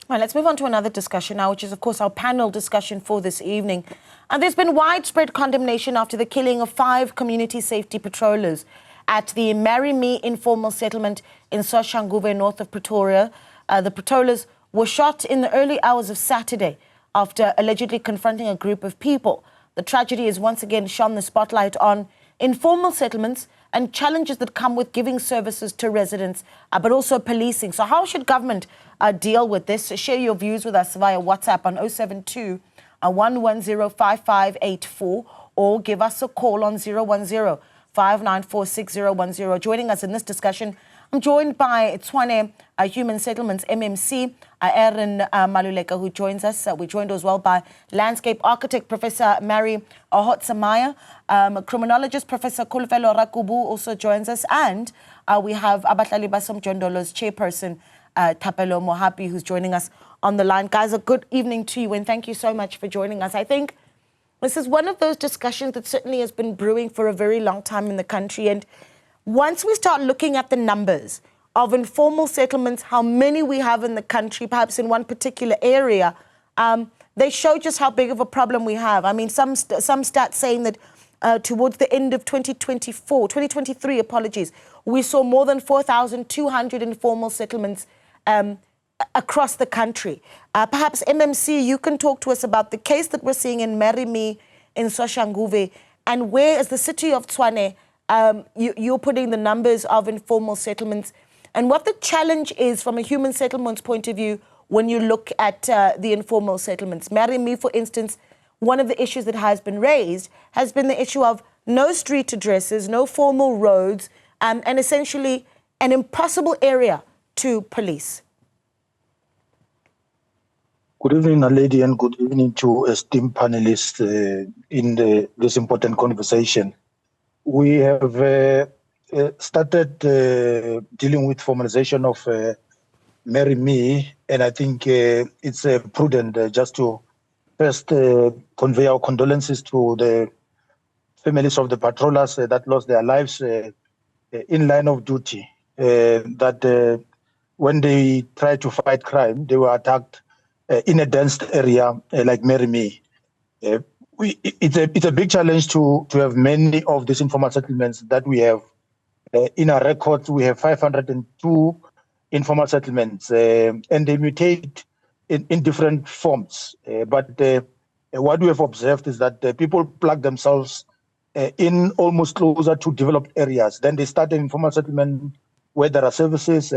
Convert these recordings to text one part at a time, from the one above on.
Well, let's move on to another discussion now, which is, of course, our panel discussion for this evening. And there's been widespread condemnation after the killing of 5 community safety patrollers at the Marry Me informal settlement in Soshanguve, north of Pretoria. The patrollers were shot in the early hours of Saturday after allegedly confronting a group of people. The tragedy has once again shone the spotlight on informal settlements and challenges that come with giving services to residents, but also policing. So how should government deal with this? Share your views with us via WhatsApp on 072 110 5584 or give us a call on 010 594 6010. Joining us in this discussion, I'm joined by Tshwane Human Settlements MMC, Aaron Maluleka, who joins us. We're joined as well by landscape architect Professor Mary Ohotsamaya, criminologist Professor Kulvelo Rakubu also joins us, and we have Abahlali Basomjondolo's chairperson Thapelo Mohapi, who's joining us on the line. Guys, a good evening to you, and thank you so much for joining us. I think this is one of those discussions that certainly has been brewing for a very long time in the country, and once we start looking at the numbers of informal settlements, how many we have in the country, perhaps in one particular area, they show just how big of a problem we have. I mean, some stats saying that towards the end of 2023, we saw more than 4,200 informal settlements across the country. Perhaps MMC, you can talk to us about the case that we're seeing in Marry Me in Soshanguve, and where as the city of Tshwane, you're putting the numbers of informal settlements and what the challenge is from a human settlements point of view when you look at the informal settlements. Marry Me, for instance, one of the issues that has been raised has been the issue of no street addresses, no formal roads, and essentially an impossible area to police. Good evening, lady, and good evening to esteemed panelists in this important conversation. We have started dealing with formalization of Marry Me, and I think it's prudent just to first convey our condolences to the families of the patrollers that lost their lives in line of duty, that when they tried to fight crime, they were attacked in a dense area like Marry Me. It's a big challenge to have many of these informal settlements that we have in our records. We have 502 informal settlements, and they mutate in different forms. But what we have observed is that people plug themselves in almost closer to developed areas. Then they start an informal settlement where there are services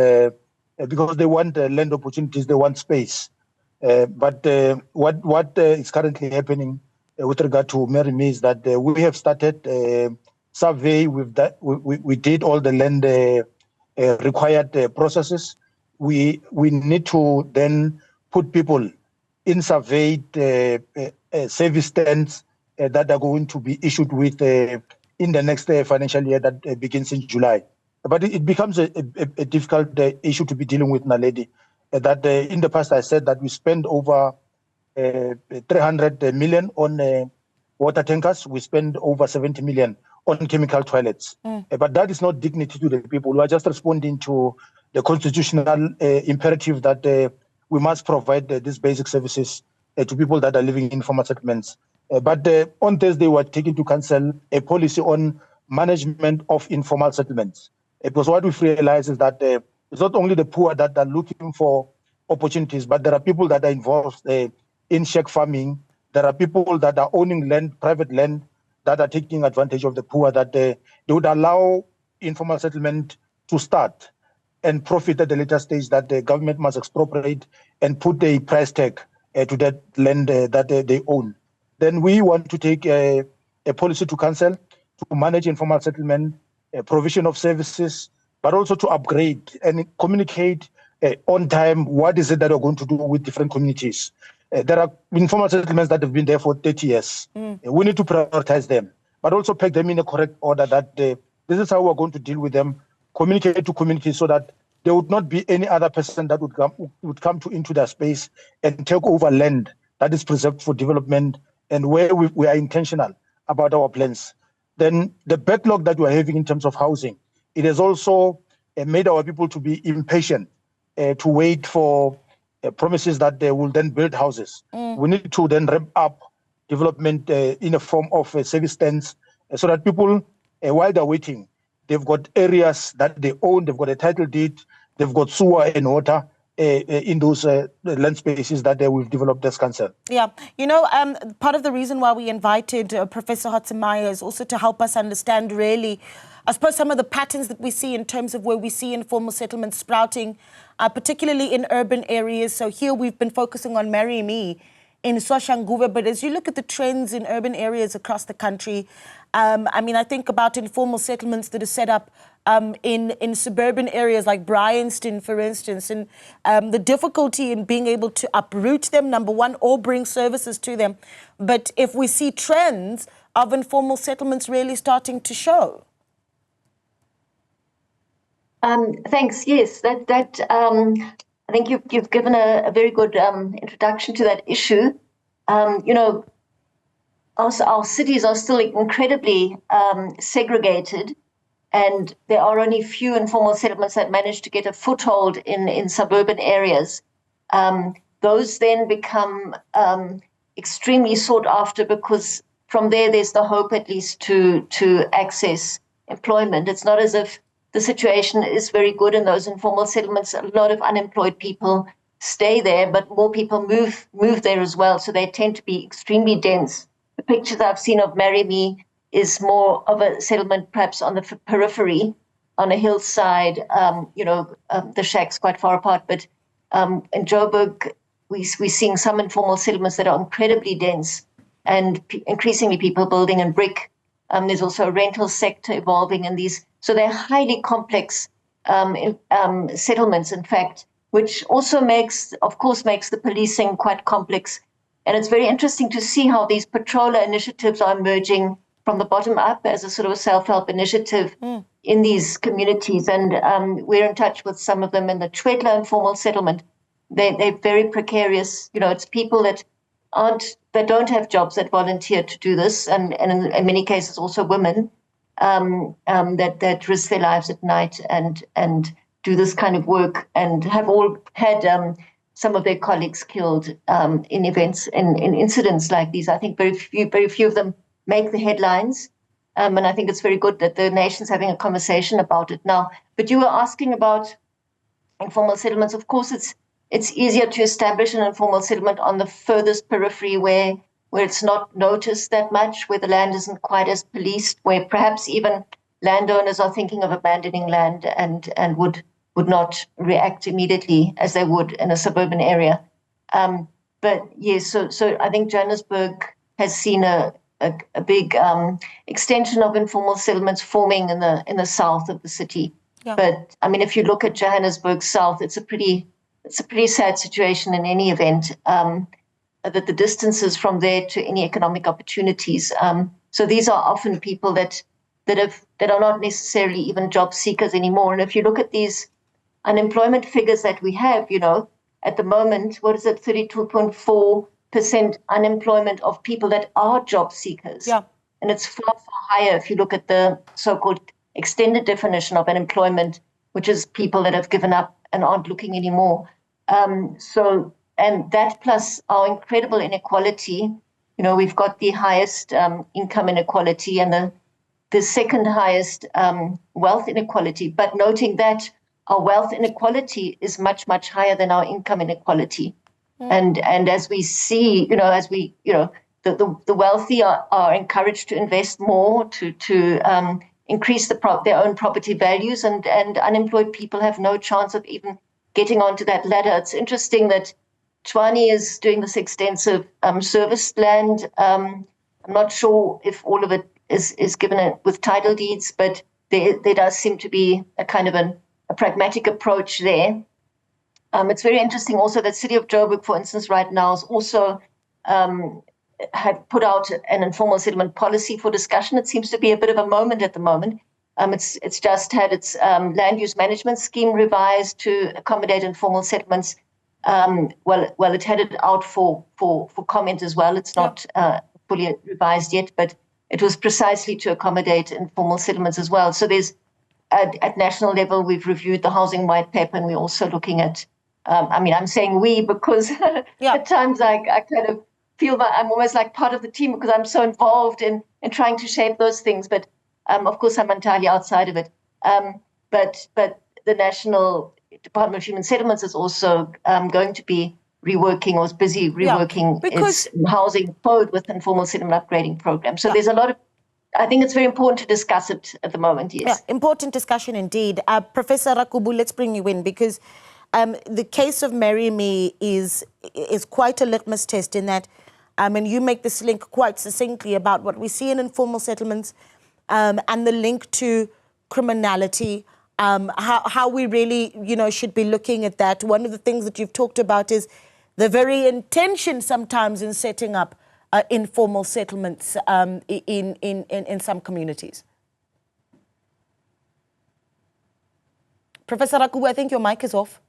because they want land opportunities, they want space. But what is currently happening with regard to Marry Me is that we have started a survey with that. We did all the land required processes. We need to then put people in surveyed service stands that are going to be issued with in the next financial year that begins in July. But it becomes a difficult issue to be dealing with, Naledi. That in the past I said that we spend over 300 million on water tankers. We spend over 70 million on chemical toilets. But that is not dignity to the people. We are just responding to the constitutional imperative that we must provide these basic services to people that are living in informal settlements. But on Thursday, we were taking to council a policy on management of informal settlements. Because what we've realized is that it's not only the poor that are looking for opportunities, but there are people that are involved in shack farming. There are people that are owning land, private land, that are taking advantage of the poor, that they would allow informal settlement to start and profit at a later stage, that the government must expropriate and put a price tag to that land that they own. Then we want to take a policy to council to manage informal settlement, provision of services, but also to upgrade and communicate on time what is it that we're going to do with different communities. There are informal settlements that have been there for 30 years. We need to prioritize them, but also peg them in a correct order that this is how we're going to deal with them, communicate to communities so that there would not be any other person that would come into their space and take over land that is preserved for development and where we are intentional about our plans. Then the backlog that we're having in terms of housing, it has also made our people to be impatient, to wait for promises that they will then build houses. We need to then ramp up development in a form of service stands so that people, while they're waiting, they've got areas that they own, they've got a title deed, they've got sewer and water in those land spaces that we've developed as council. Yeah, part of the reason why we invited Professor Hotzenmeyer is also to help us understand really, I suppose, some of the patterns that we see in terms of where we see informal settlements sprouting, particularly in urban areas. So here we've been focusing on Marry Me in Soshanguve, but as you look at the trends in urban areas across the country, I think about informal settlements that are set up in suburban areas like Bryanston, for instance, and the difficulty in being able to uproot them, number one, or bring services to them. But if we see trends of informal settlements really starting to show. Thanks. Yes, I think you've given a very good introduction to that issue. Our cities are still incredibly segregated, and there are only few informal settlements that manage to get a foothold in suburban areas. Those then become extremely sought after because from there's the hope at least to access employment. It's not as if the situation is very good in those informal settlements. A lot of unemployed people stay there, but more people move there as well. So they tend to be extremely dense. The pictures I've seen of Marry Me is more of a settlement perhaps on the periphery, on a hillside. The shack's quite far apart. But in Joburg, we're seeing some informal settlements that are incredibly dense and increasingly people building in brick. There's also a rental sector evolving in these. So they're highly complex settlements, in fact, which also makes the policing quite complex. And it's very interesting to see how these patroller initiatives are emerging from the bottom up as a sort of a self-help initiative in these communities. And we're in touch with some of them in the Chwedla informal settlement. They're very precarious. It's people that don't have jobs that volunteer to do this, and in many cases also women that risk their lives at night and do this kind of work, and have all had some of their colleagues killed in events in incidents like these. I think very few of them make the headlines, and I think it's very good that the nation's having a conversation about it now. But you were asking about informal settlements. Of course, it's easier to establish an informal settlement on the furthest periphery where it's not noticed that much, where the land isn't quite as policed, where perhaps even landowners are thinking of abandoning land and would not react immediately as they would in a suburban area. But yes, so I think Johannesburg has seen a big extension of informal settlements forming in the south of the city. Yeah. But if you look at Johannesburg South, it's a pretty sad situation in any event. That the distances from there to any economic opportunities. So these are often people that are not necessarily even job seekers anymore. And if you look at these unemployment figures that we have, at the moment, what is it, 32.4% unemployment of people that are job seekers. Yeah. And it's far, far higher if you look at the so-called extended definition of unemployment, which is people that have given up and aren't looking anymore. And that plus our incredible inequality, we've got the highest income inequality and the second highest wealth inequality, but noting that our wealth inequality is much, much higher than our income inequality. And as we see, the wealthy are encouraged to invest more to increase their own property values, and unemployed people have no chance of even getting onto that ladder. It's interesting that Tshwane is doing this extensive service land. I'm not sure if all of it is given with title deeds, but there does seem to be a kind of a pragmatic approach there. It's very interesting also that City of Joburg, for instance, right now is also have put out an informal settlement policy for discussion. It seems to be a bit of a moment at the moment. It's just had its land use management scheme revised to accommodate informal settlements. It had it out for comment as well. It's not fully revised yet, but it was precisely to accommodate informal settlements as well. So there's at national level, we've reviewed the housing white paper, and we're also looking at I mean, I'm saying we because at times I kind of feel I'm almost like part of the team because I'm so involved in trying to shape those things. But of course, I'm entirely outside of it. But the National Department of Human Settlements is also going to be reworking or is busy reworking its housing code with informal settlement upgrading program. So there's a lot of, I think it's very important to discuss it at the moment, yes. Yeah, important discussion indeed. Professor Rakubu, let's bring you in because the case of Marry Me is quite a litmus test in that, and you make this link quite succinctly about what we see in informal settlements and the link to criminality, how we really, should be looking at that. One of the things that you've talked about is the very intention sometimes in setting up informal settlements in some communities. Professor Rakubu, I think your mic is off.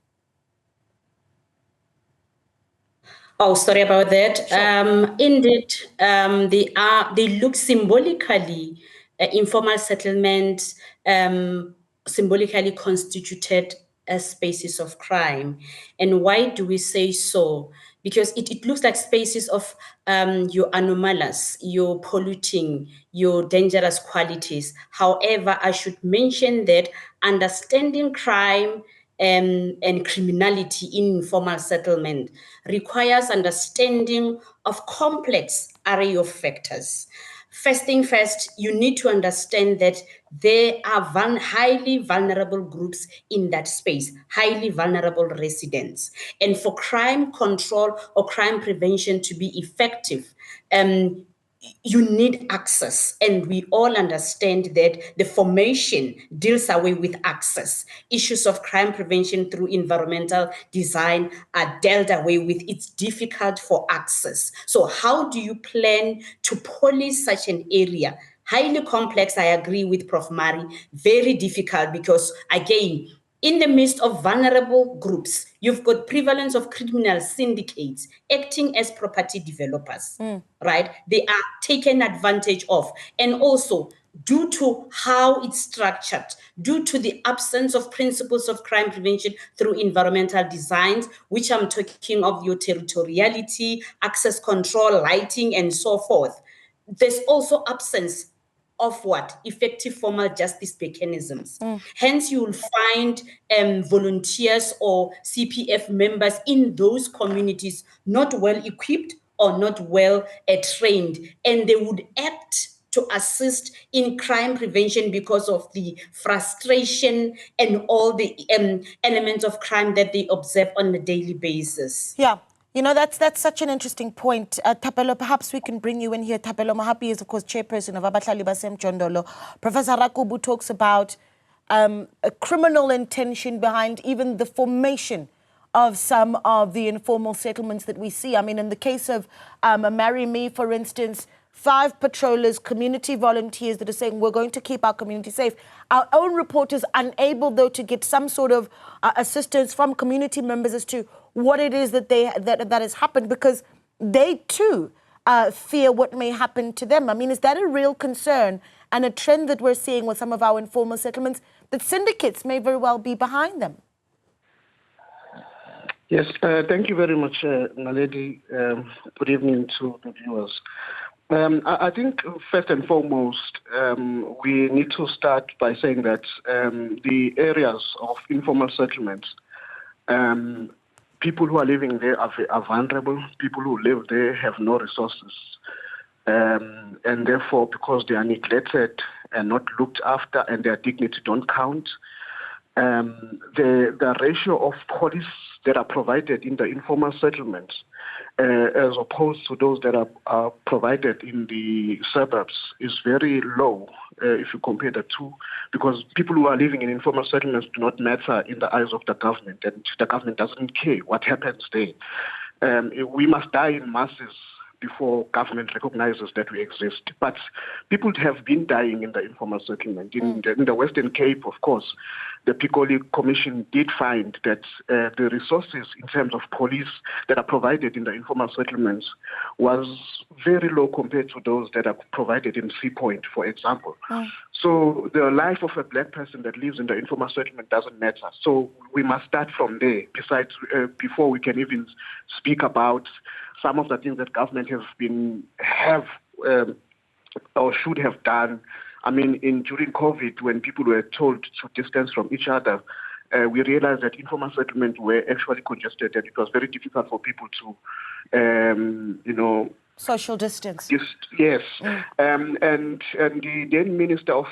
Oh, sorry about that. Sure. Indeed, they look symbolically, informal settlements symbolically constituted as spaces of crime. And why do we say so? Because it looks like spaces of your anomalous, your polluting, your dangerous qualities. However, I should mention that understanding crime and criminality in informal settlement requires understanding of complex array of factors. First thing first, you need to understand that there are highly vulnerable groups in that space, highly vulnerable residents. And for crime control or crime prevention to be effective, you need access, and we all understand that the formation deals away with access. Issues of crime prevention through environmental design are dealt away with. It's difficult for access. So how do you plan to police such an area? Highly complex, I agree with Prof. Mari, very difficult because, again, in the midst of vulnerable groups, you've got prevalence of criminal syndicates acting as property developers, right? They are taken advantage of. And also, due to how it's structured, due to the absence of principles of crime prevention through environmental designs, which I'm talking of your territoriality, access control, lighting, and so forth, there's also absence of what? Effective formal justice mechanisms. Hence, you will find volunteers or CPF members in those communities not well equipped or not well trained, and they would act to assist in crime prevention because of the frustration and all the elements of crime that they observe on a daily basis. Yeah. That's such an interesting point. Thapelo, perhaps we can bring you in here. Thapelo Mahapi is, of course, chairperson of Abahlali Basemjondolo. Professor Rakubu talks about a criminal intention behind even the formation of some of the informal settlements that we see. I mean, in the case of Marry Me, for instance, 5 patrollers, community volunteers that are saying we're going to keep our community safe. Our own report is unable, though, to get some sort of assistance from community members as to what it is that has happened, because they too fear what may happen to them. I mean, is that a real concern and a trend that we're seeing with some of our informal settlements, that syndicates may very well be behind them? Yes, thank you very much, Naledi. Good evening to the viewers. I think first and foremost, we need to start by saying that the areas of informal settlements, people who are living there are vulnerable. People who live there have no resources. And therefore, because they are neglected and not looked after and their dignity don't count, the ratio of police that are provided in the informal settlements as opposed to those that are provided in the suburbs is very low if you compare the two, because people who are living in informal settlements do not matter in the eyes of the government, and the government doesn't care what happens there. We must die in masses before government recognizes that we exist. But people have been dying in the informal settlement. In the Western Cape, of course, the Piccoli Commission did find that the resources in terms of police that are provided in the informal settlements was very low compared to those that are provided in Sea Point, for example. So the life of a black person that lives in the informal settlement doesn't matter. So we must start from there, besides, before we can even speak about some of the things that government have or should have done. I mean, during COVID, when people were told to distance from each other, we realized that informal settlements were actually congested, and it was very difficult for people to, social distance. Yes. And the then Minister of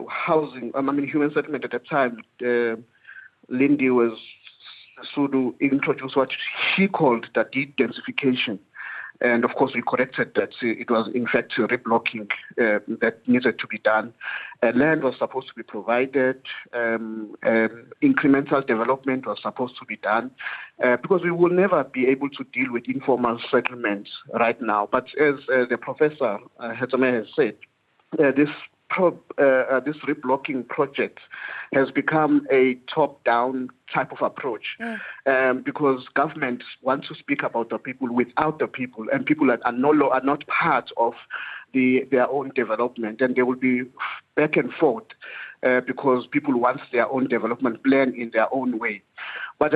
Housing, Human Settlement at that time, Lindy Sudu, introduced what he called the de-densification. And of course, we corrected that it was, in fact, reblocking that needed to be done. Land was supposed to be provided. Incremental development was supposed to be done. Because we will never be able to deal with informal settlements right now. But as the Professor Hetame has said, this reblocking project has become a top-down type of approach because government wants to speak about the people without the people, and people are not part of their own development, and they will be back and forth because people want their own development plan in their own way. But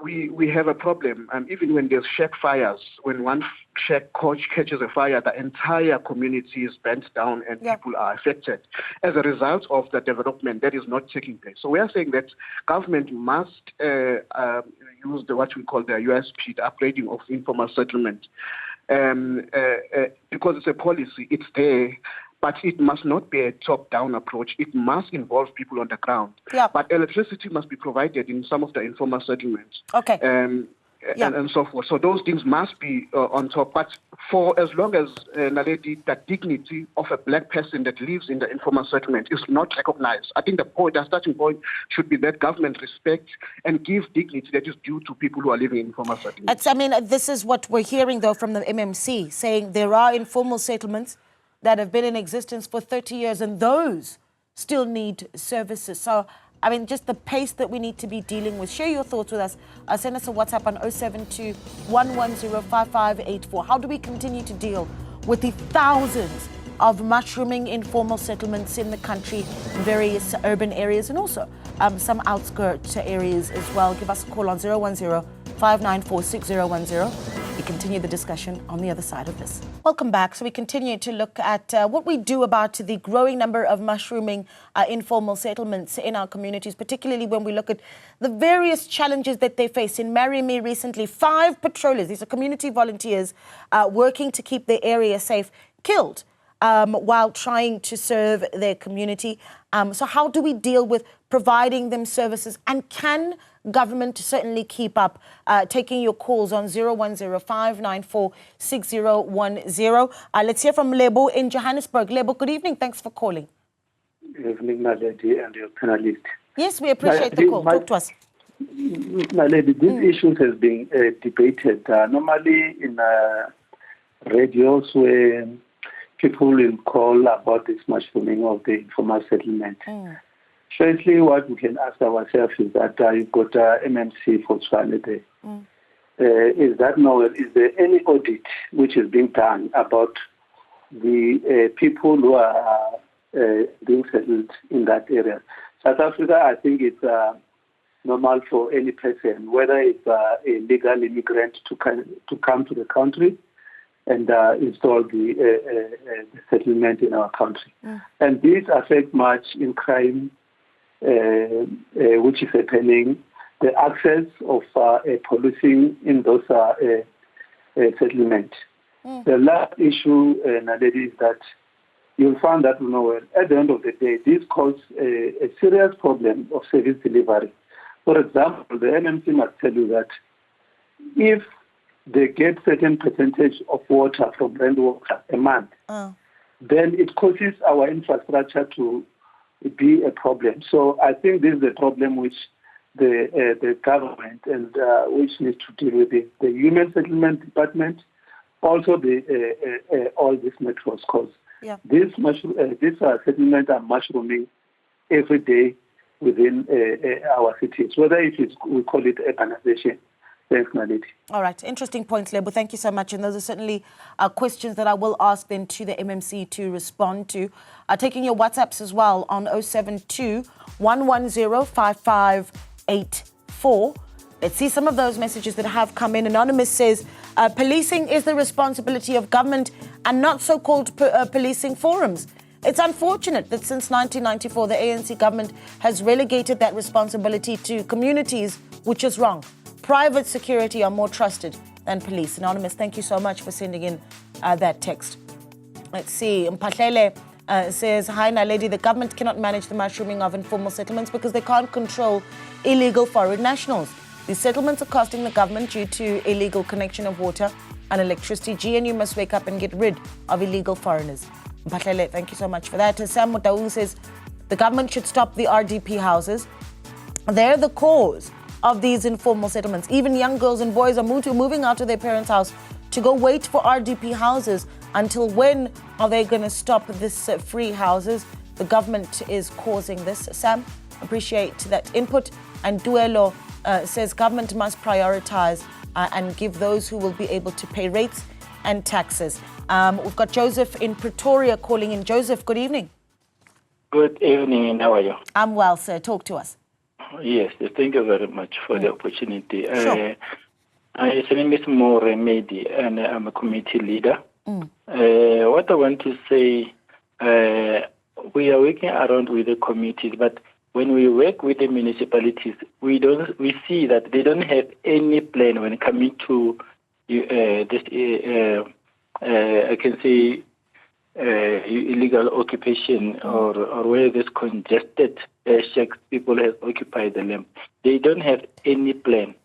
we have a problem. Even when there's shack fires, when one shack catches a fire, the entire community is burnt down and people are affected as a result of the development that is not taking place. So we are saying that government must use what we call the USP, the upgrading of informal settlement, because it's a policy, it's there. But it must not be a top-down approach. It must involve people on the ground. Yeah. But electricity must be provided in some of the informal settlements. Okay. And so forth. So those things must be on top. But for as long as, Naledi, the dignity of a black person that lives in the informal settlement is not recognized, I think the starting point should be that government respect and give dignity that is due to people who are living in informal settlements. This is what we're hearing, though, from the MMC, saying there are informal settlements that have been in existence for 30 years, and those still need services. So, just the pace that we need to be dealing with. Share your thoughts with us. Send us a WhatsApp on 072-110-5584. How do we continue to deal with the thousands of mushrooming informal settlements in the country, in various urban areas, and also some outskirts areas as well? Give us a call on 010-594-6010. We continue the discussion on the other side of this. Welcome back. So we continue to look at what we do about the growing number of mushrooming informal settlements in our communities, particularly when we look at the various challenges that they face. In Marry-Me recently, 5 patrollers, these are community volunteers working to keep the area safe, killed while trying to serve their community. So how do we deal with providing them services, and can government certainly keep up? Taking your calls on 010-594-6010. Let's hear from Lebo in Johannesburg. Lebo, good evening. Thanks for calling. Good evening, my lady, and your panelist. Yes, we appreciate the call. Talk to us. My lady, this issue has been debated normally in radios where people will call about this mushrooming of the informal settlement. Firstly, what we can ask ourselves is that you've got MMC for Tswane there. Is there any audit which is being done about the people who are being settled in that area? South Africa, I think it's normal for any person, whether it's a legal immigrant, to come to the country and install the settlement in our country. And this affects much in crime, which is happening, the access of policing in those settlements. The last issue, Naledi, is that you'll find that at the end of the day, this causes a serious problem of service delivery. For example, the NMC must tell you that if they get certain percentage of water from rainwater a month, then it causes our infrastructure to be a problem. So I think this is a problem which the government and which needs to deal with it. The Human Settlement Department also all these metros, because these settlements are mushrooming every day within our cities, whether we call it urbanization. Thanks, Naledi. All right, interesting points, Lebo. Thank you so much. And those are certainly questions that I will ask then to the MMC to respond to. Taking your WhatsApps as well on 072 110 5584. Let's see some of those messages that have come in. Anonymous says, policing is the responsibility of government and not so-called policing forums. It's unfortunate that since 1994, the ANC government has relegated that responsibility to communities, which is wrong. Private security are more trusted than police. Anonymous, thank you so much for sending in that text. Let's see. Mpahlele says, hi, Naledi, the government cannot manage the mushrooming of informal settlements because they can't control illegal foreign nationals. These settlements are costing the government due to illegal connection of water and electricity. GNU must wake up and get rid of illegal foreigners. Mpahlele, thank you so much for that. Sam Mutaung says, the government should stop the RDP houses. They're the cause of these informal settlements. Even young girls and boys are moving out of their parents' house to go wait for RDP houses. Until when are they going to stop this free houses? The government is causing this. Sam, appreciate that input. And Duelo says government must prioritize and give those who will be able to pay rates and taxes. We've got Joseph in Pretoria calling in. Joseph, good evening. Good evening. How are you? I'm well, sir. Talk to us. Yes, thank you very much for the opportunity. Sure. My name is Mo Remedi, and I'm a committee leader. What I want to say, we are working around with the committees, but when we work with the municipalities, we see that they don't have any plan when coming to this. I can say illegal occupation or where this congested shacks people have occupied the land. They don't have any plan.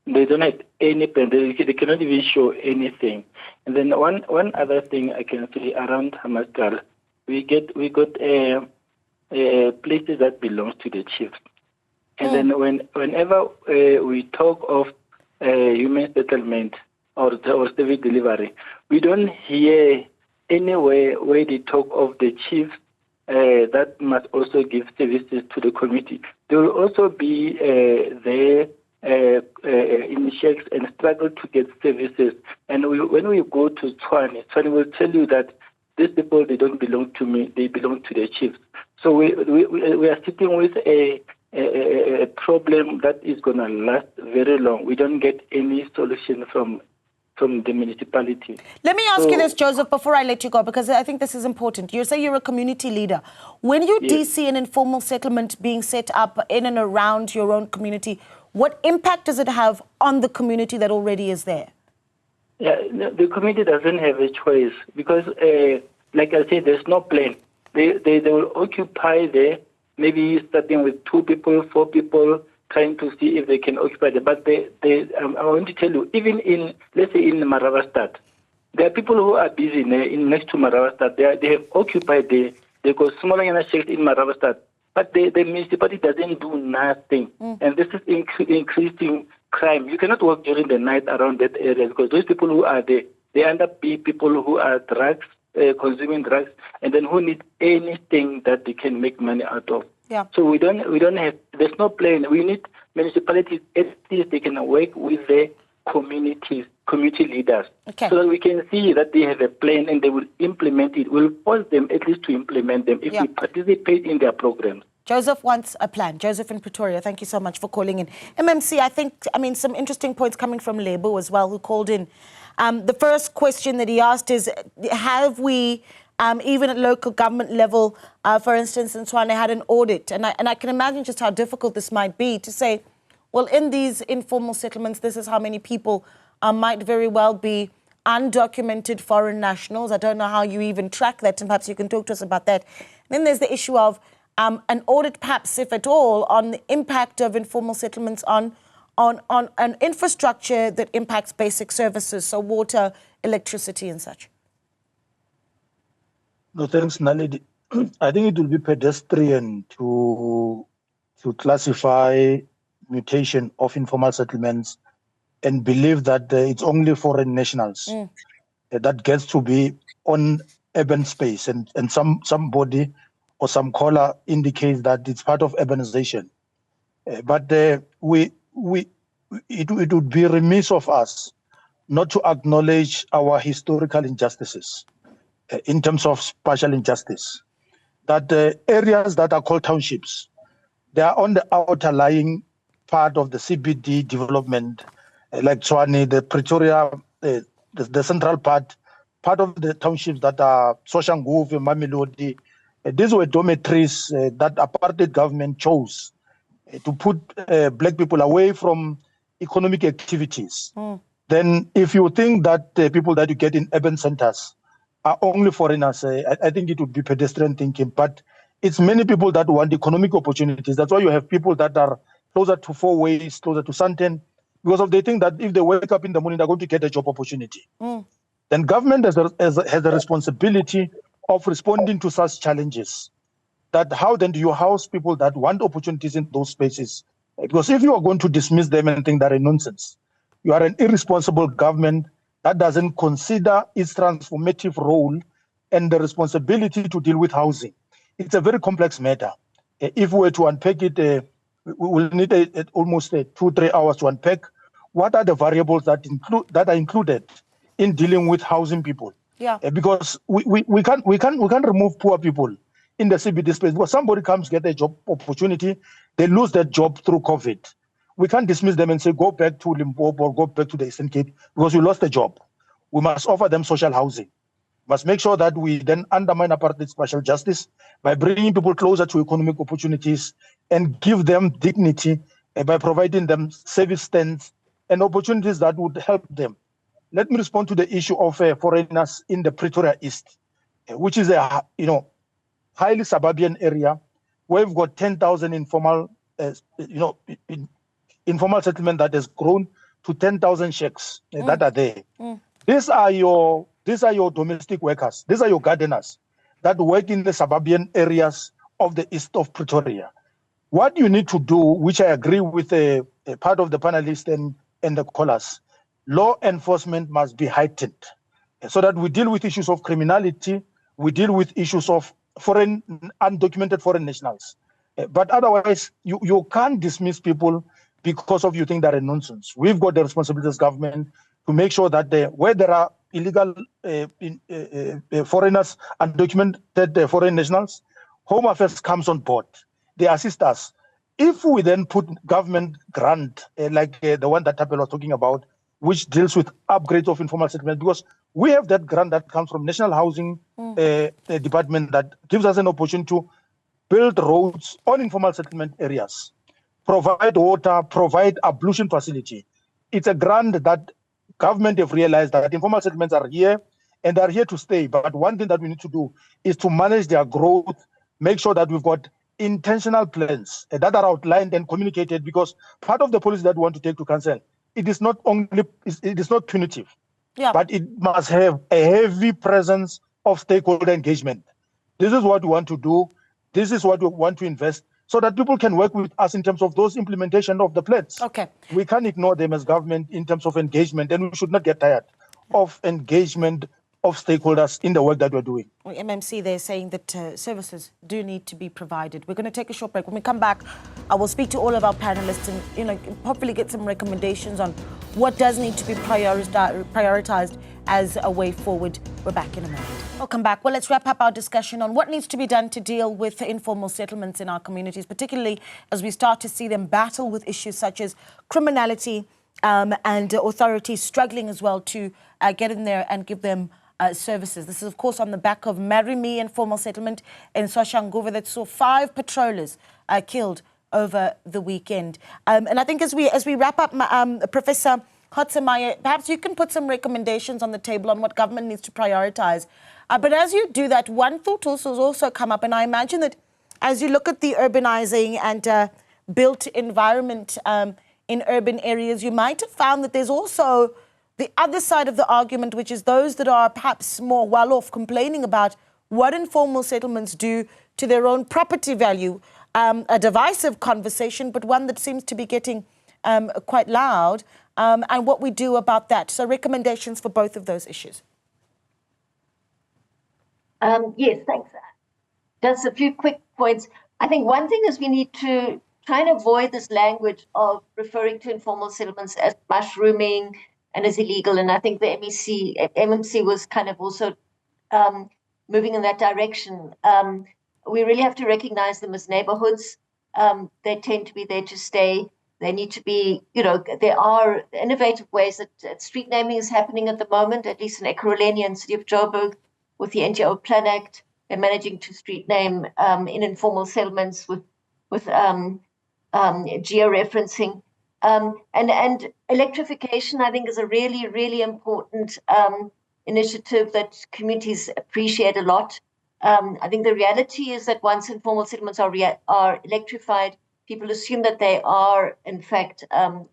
They don't have any plan. They cannot even show anything. And then one other thing I can say around Hamaskal, we got places that belongs to the chiefs. And then whenever we talk of human settlement or service delivery, we don't hear anywhere where they talk of the chiefs that must also give services to the community. They will also be there in shacks and struggle to get services. And when we go to Tshwane will tell you that these people, they don't belong to me, they belong to the chiefs. So we are sitting with a problem that is going to last very long. We don't get any solution from the municipality. Let me ask you this, Joseph, before I let you go, because I think this is important. You say you're a community leader. When you see an informal settlement being set up in and around your own community, what impact does it have on the community that already is there? Yeah, the community doesn't have a choice because, like I said, there's no plan. They will occupy there, maybe starting with 2 people, 4 people, trying to see if they can occupy them. But I want to tell you, even in, let's say in Maravastad, there are people who are busy next to Maravastad. They have occupied there. They go smaller shacks in Maravastad. But the municipality doesn't do nothing. And this is increasing crime. You cannot walk during the night around that area because those people who are there, they end up being people who are consuming drugs, and then who need anything that they can make money out of. Yeah. So we don't have, there's no plan. We need municipalities, at least they can work with the community leaders, so that we can see that they have a plan and they will implement it. We'll force them at least to implement them if we participate in their programs. Joseph wants a plan. Joseph in Pretoria, thank you so much for calling in. MMC, I mean, some interesting points coming from Lebo as well, who called in. The first question that he asked is, have we, even at local government level, for instance, in Tshwane, had an audit? And I can imagine just how difficult this might be to say, well, in these informal settlements, this is how many people might very well be undocumented foreign nationals. I don't know how you even track that, and perhaps you can talk to us about that. And then there's the issue of an audit, perhaps, if at all, on the impact of informal settlements on an infrastructure that impacts basic services, so water, electricity and such. No, thanks, Naledi. I think it will be pedestrian to classify mutation of informal settlements and believe that it's only foreign nationals that gets to be on urban space, and somebody or some caller indicates that it's part of urbanization. But it would be remiss of us not to acknowledge our historical injustices in terms of spatial injustice. That areas that are called townships, they are on the outer lying part of the CBD development, like Tshwane, the Pretoria, the central part of the townships that are Soshanguve, Mamelodi. These were dormitories that apartheid government chose to put black people away from economic activities. Then if you think that people that you get in urban centers are only foreigners, I think it would be pedestrian thinking. But it's many people that want economic opportunities. That's why you have people that are closer to Four Ways, closer to Santen, because they think that if they wake up in the morning, they're going to get a job opportunity. Then government has a responsibility of responding to such challenges. That how then do you house people that want opportunities in those spaces? Because if you are going to dismiss them and think that are nonsense, you are an irresponsible government that doesn't consider its transformative role and the responsibility to deal with housing. It's a very complex matter. If we were to unpack it, we will need almost 2-3 hours to unpack what are the variables that are included in dealing with housing people. Yeah. Because we can't remove poor people in the CBD space, because somebody comes get a job opportunity, they lose their job through COVID. We can't dismiss them and say, go back to Limpopo or go back to the Eastern Cape because you lost a job. We must offer them social housing. We must make sure that we then undermine apartheid spatial justice by bringing people closer to economic opportunities and give them dignity by providing them service stands and opportunities that would help them. Let me respond to the issue of foreigners in the Pretoria East, which is a highly suburban area where we've got 10,000 informal, informal settlement that has grown to 10,000 sheikhs that are there. These are your domestic workers. These are your gardeners that work in the suburban areas of the east of Pretoria. What you need to do, which I agree with a part of the panelists and the callers, law enforcement must be heightened so that we deal with issues of criminality, we deal with issues of undocumented foreign nationals. But otherwise, you can't dismiss people because of you think they're nonsense. We've got the responsibility as government to make sure that where there are illegal foreigners, undocumented foreign nationals, Home Affairs comes on board. They assist us. If we then put government grant, like the one that Tapel was talking about, which deals with upgrades of informal settlement, because we have that grant that comes from National Housing Department that gives us an opportunity to build roads on informal settlement areas, provide water, provide ablution facility. It's a grant that government have realized that informal settlements are here and they're here to stay. But one thing that we need to do is to manage their growth, make sure that we've got intentional plans that are outlined and communicated, because part of the policy that we want to take to council, it is not punitive, but it must have a heavy presence of stakeholder engagement. This is what we want to do. This is what we want to invest so that people can work with us in terms of those implementation of the plans. Okay. We can't ignore them as government in terms of engagement, and we should not get tired of engagement of stakeholders in the work that we're doing. Well, MMC, they're saying that services do need to be provided. We're going to take a short break. When we come back, I will speak to all of our panelists and hopefully get some recommendations on what does need to be prioritized as a way forward. We're back in a moment. Welcome back. Well, let's wrap up our discussion on what needs to be done to deal with informal settlements in our communities, particularly as we start to see them battle with issues such as criminality and authorities struggling as well to get in there and give them services. This is, of course, on the back of Marry Me informal settlement in Soshanguve that saw 5 patrollers killed over the weekend. And I think as we wrap up, Professor Hotsemaya, perhaps you can put some recommendations on the table on what government needs to prioritize. But as you do that, one thought also come up, and I imagine that as you look at the urbanizing and built environment in urban areas, you might have found that there's also the other side of the argument, which is those that are perhaps more well-off complaining about what informal settlements do to their own property value. A divisive conversation, but one that seems to be getting quite loud, and what we do about that. So recommendations for both of those issues. Yes, thanks. Just a few quick points. I think one thing is we need to try and avoid this language of referring to informal settlements as mushrooming and as illegal. And I think the MMC was kind of also moving in that direction. We really have to recognize them as neighborhoods. They tend to be there to stay. They need to be, there are innovative ways that street naming is happening at the moment, at least in Ekurhuleni and City of Joburg, with the NGO Plan Act. They're managing to street name in informal settlements with georeferencing. And electrification, I think, is a really, really important initiative that communities appreciate a lot. I think the reality is that once informal settlements are electrified, people assume that they are, in fact,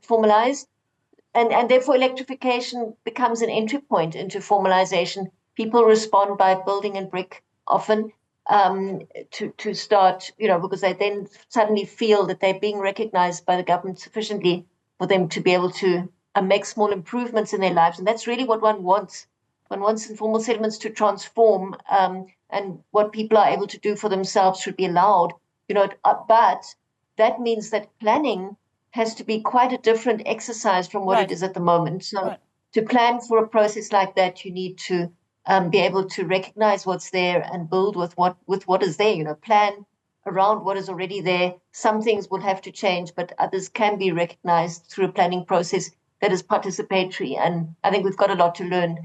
formalized. And therefore, electrification becomes an entry point into formalization. People respond by building in brick often to start, because they then suddenly feel that they're being recognized by the government sufficiently for them to be able to make small improvements in their lives. And that's really what one wants. One wants informal settlements to transform, and what people are able to do for themselves should be allowed. But that means that planning has to be quite a different exercise from what it is at the moment. So to plan for a process like that, you need to be able to recognize what's there and build with what is there. Plan around what is already there. Some things will have to change, but others can be recognized through a planning process that is participatory. And I think we've got a lot to learn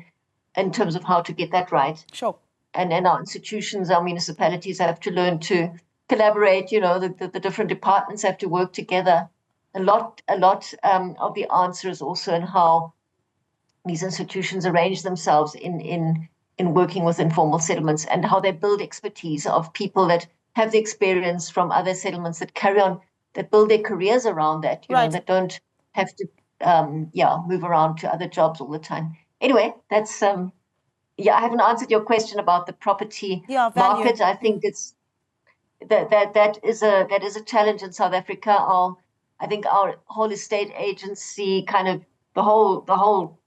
in terms of how to get that right. Sure. And our institutions, our municipalities have to learn to collaborate. The different departments have to work together. A lot of the answer is also in how these institutions arrange themselves in working with informal settlements, and how they build expertise of people that have the experience from other settlements that carry on, that build their careers around that, that don't have to move around to other jobs all the time. Anyway, that's I haven't answered your question about the property market. I think it's that is a challenge in South Africa. I think our whole estate agency, kind of the whole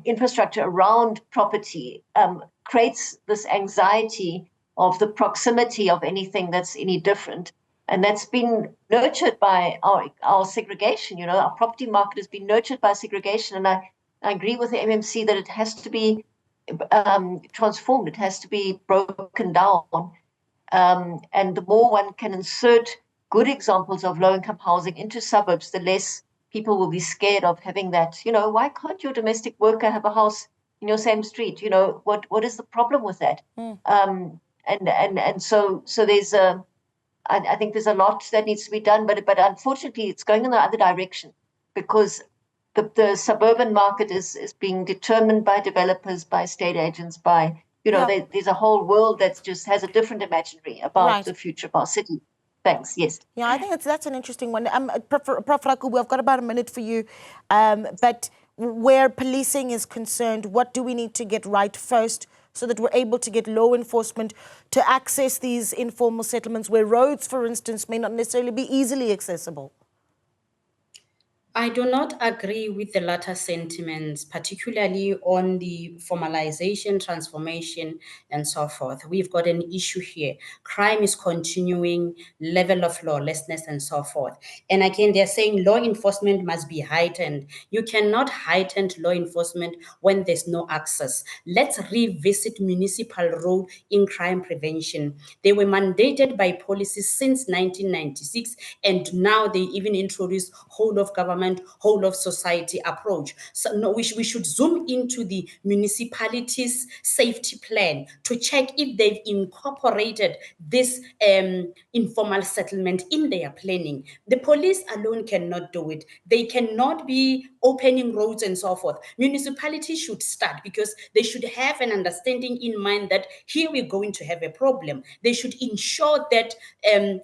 infrastructure around property creates this anxiety of the proximity of anything that's any different. And that's been nurtured by our segregation. Our property market has been nurtured by segregation. And I agree with the MMC that it has to be transformed. It has to be broken down. And the more one can insert good examples of low-income housing into suburbs, the less people will be scared of having that. Why can't your domestic worker have a house in your same street? What is the problem with that? And so there's I think there's a lot that needs to be done, but unfortunately it's going in the other direction, because the suburban market is being determined by developers, by estate agents, by there's a whole world that just has a different imaginary about the future of our city. Thanks. Yes. Yeah, I think that's an interesting one. Prof. Rakubu, I've got about a minute for you. But where policing is concerned, what do we need to get right first so that we're able to get law enforcement to access these informal settlements where roads, for instance, may not necessarily be easily accessible? I do not agree with the latter sentiments, particularly on the formalization, transformation, and so forth. We've got an issue here. Crime is continuing, level of lawlessness, and so forth. And again, they're saying law enforcement must be heightened. You cannot heighten law enforcement when there's no access. Let's revisit municipal role in crime prevention. They were mandated by policies since 1996, and now they even introduced whole of government, whole of society approach. So no, we should zoom into the municipalities' safety plan to check if they've incorporated this informal settlement in their planning. The police alone cannot do it. They cannot be opening roads and so forth. Municipalities should start, because they should have an understanding in mind that here we're going to have a problem. They should ensure that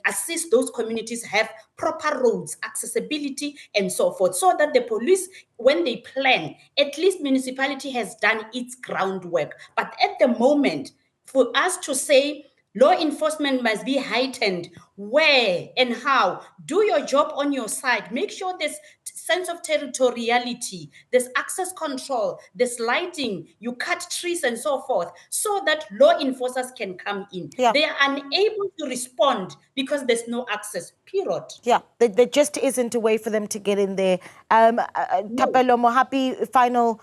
assist those communities have proper roads, accessibility, and so forth, so that the police, when they plan, at least municipality has done its groundwork. But at the moment, for us to say law enforcement must be heightened, where and how? Do your job on your side. Make sure there's sense of territoriality, there's access control, there's lighting, you cut trees and so forth, so that law enforcers can come in. Yeah. They are unable to respond because there's no access, period. Yeah, there just isn't a way for them to get in there. Tapelo Mohapi, final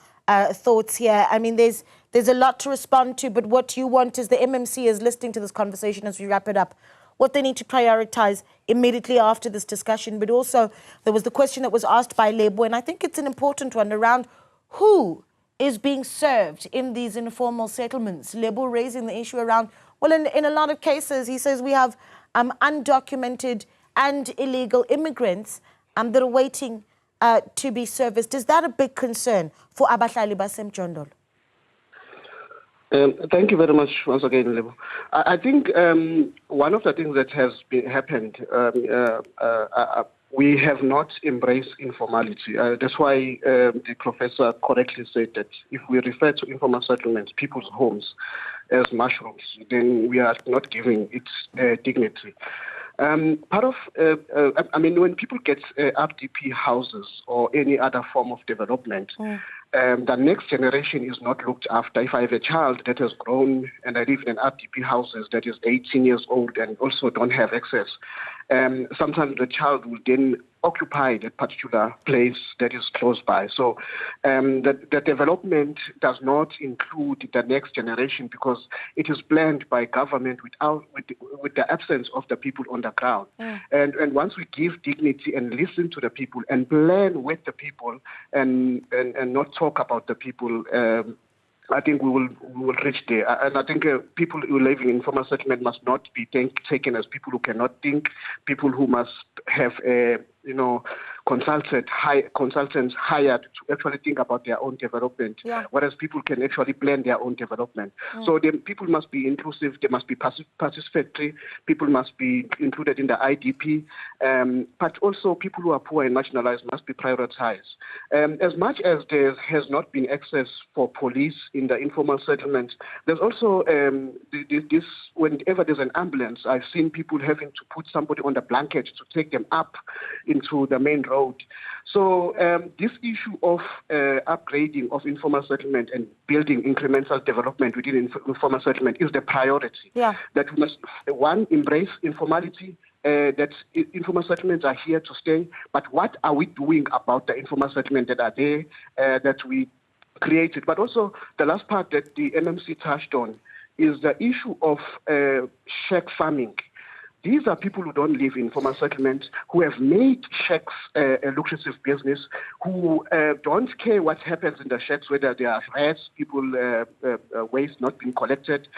thoughts here. I mean, there's a lot to respond to, but what you want is the MMC is listening to this conversation as we wrap it up, what they need to prioritize immediately after this discussion. But also, there was the question that was asked by Lebo, and I think it's an important one around who is being served in these informal settlements. Lebo raising the issue around, well, in a lot of cases, he says we have undocumented and illegal immigrants that are waiting to be serviced. Is that a big concern for Abahlali Basemjondolo? Thank you very much once again, Lebo. I think one of the things that has happened, we have not embraced informality. That's why the professor correctly said that if we refer to informal settlements, people's homes, as mushrooms, then we are not giving it dignity. Part of, when people get RDP houses or any other form of development, the next generation is not looked after. If I have a child that has grown and I live in an RDP houses that is 18 years old and also don't have access, sometimes the child will then occupy that particular place that is close by. So the development does not include the next generation because it is planned by government with the absence of the people on the ground. And once we give dignity and listen to the people and plan with the people and not talk about the people, I think we will reach there. And I think people who live in informal settlement must not be taken as people who cannot think, people who must have consultants hired to actually think about their own development, whereas people can actually plan their own development. So then people must be inclusive, they must be participatory, people must be included in the IDP, but also people who are poor and marginalized must be prioritized. As much as there has not been access for police in the informal settlement, there's also this, whenever there's an ambulance, I've seen people having to put somebody on the blanket to take them up into the main road. So this issue of upgrading of informal settlement and building incremental development within informal settlement is the priority. That we must, one, embrace informality, that informal settlements are here to stay, but what are we doing about the informal settlement that are there, that we created? But also the last part that the MMC touched on is the issue of shack farming. These are people who don't live in informal settlements, who have made shacks a lucrative business, who don't care what happens in the shacks, whether there are rats, people, waste not being collected.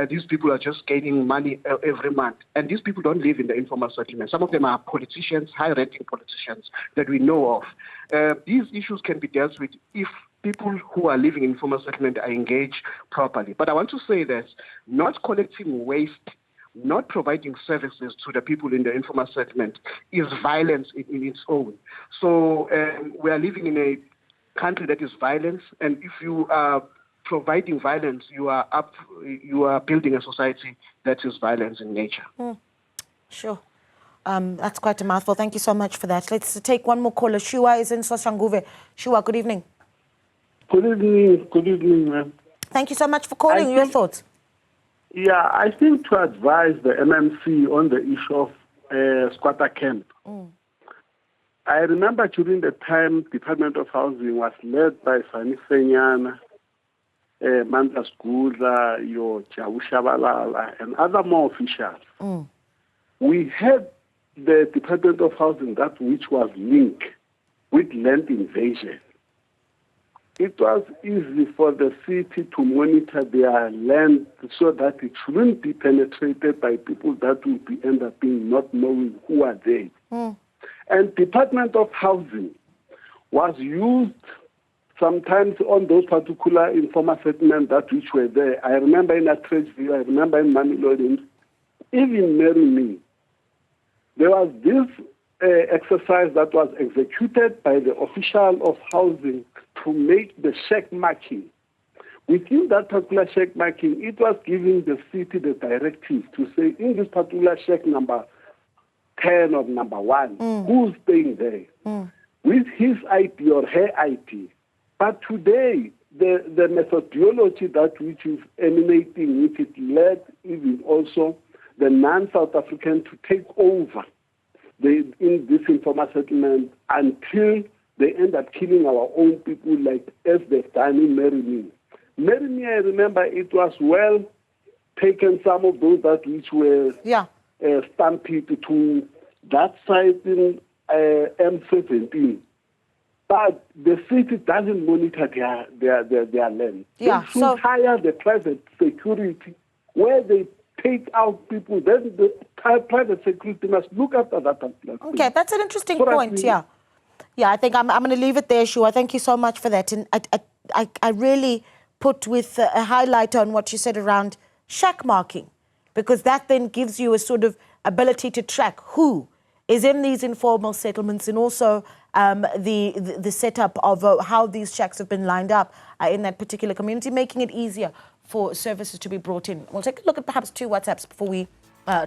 These people are just gaining money every month. And these people don't live in the informal settlement. Some of them are politicians, high-ranking politicians that we know of. These issues can be dealt with if people who are living in informal settlement are engaged properly. But I want to say that not collecting waste, not providing services to the people in the informal settlement is violence in its own. So we are living in a country that is violence, and if you are providing violence, you are building a society that is violence in nature. Sure. That's quite a mouthful. Thank you so much for that. Let's take one more caller. Shua is in Soshanguve. Shua, good evening. Good evening. Good evening, ma'am. Thank you so much for calling. Your thoughts? Yeah, I think to advise the MMC on the issue of squatter camp. I remember during the time Department of Housing was led by Sani Senyana, Manda Skula, Jawushabalala, and other more officials. We had the Department of Housing, that which was linked with land invasion. It was easy for the city to monitor their land so that it shouldn't be penetrated by people that will end up being not knowing who are they. And Department of Housing was used sometimes on those particular informal settlements that which were there. I remember in Atteridgeville, I remember in Mamelodi, even Merrimee. There was this exercise that was executed by the official of housing to make the check marking. Within that particular check marking, it was giving the city the directive to say, in this particular check number 10 or number 1, who's staying there? with his ID or her ID. But today, the methodology that which is emanating, which it led even also the non-South African to take over in this informal settlement until they end up killing our own people, like as they've done in Merimi. Merimi, I remember it was well taken, some of those that which were stampeded to that site in M17. But the city doesn't monitor their land. Yeah, they should hire the private security where they take out people. Then the private security must look after that. Okay, that's an interesting point, Yeah, I think I'm going to leave it there, Shua. Thank you so much for that. And I really put with a highlight on what you said around shack marking, because that then gives you a sort of ability to track who is in these informal settlements, and also the setup of how these shacks have been lined up in that particular community, making it easier for services to be brought in. We'll take a look at perhaps 2 WhatsApps before we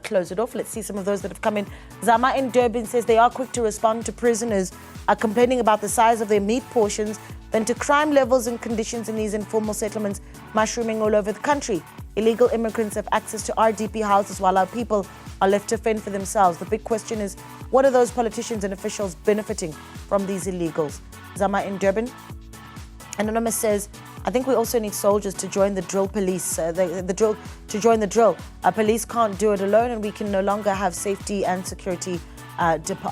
close it off. Let's see some of those that have come in. Zama in Durban says they are quick to respond to prisoners complaining about the size of their meat portions than to crime levels and conditions in these informal settlements mushrooming all over the country. Illegal immigrants have access to RDP houses while our people are left to fend for themselves. The big question is, what are those politicians and officials benefiting from these illegals? Zama in Durban. Anonymous says, I think we also need soldiers to join the drill police, to join the drill. Police can't do it alone, and we can no longer have safety and security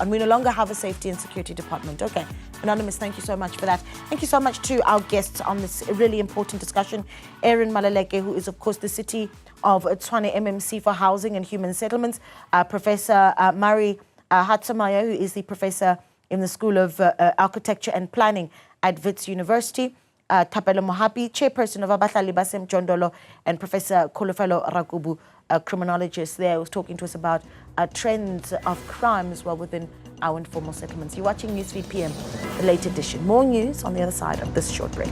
we no longer have a safety and security department. Okay, Anonymous, thank you so much for that. Thank you so much to our guests on this really important discussion. Aaron Maleleke, who is, of course, the City of Tshwane MMC for Housing and Human Settlements. Professor Mari Hatsamaya, who is the professor in the School of Architecture and Planning at Wits University. Thapelo Mohapi, chairperson of Abahlali Basem Jondolo, and Professor Kolofelo Rakubu, a criminologist there, was talking to us about trends of crime as well within our informal settlements. You're watching Newsfeed PM, the late edition. More news on the other side of this short break.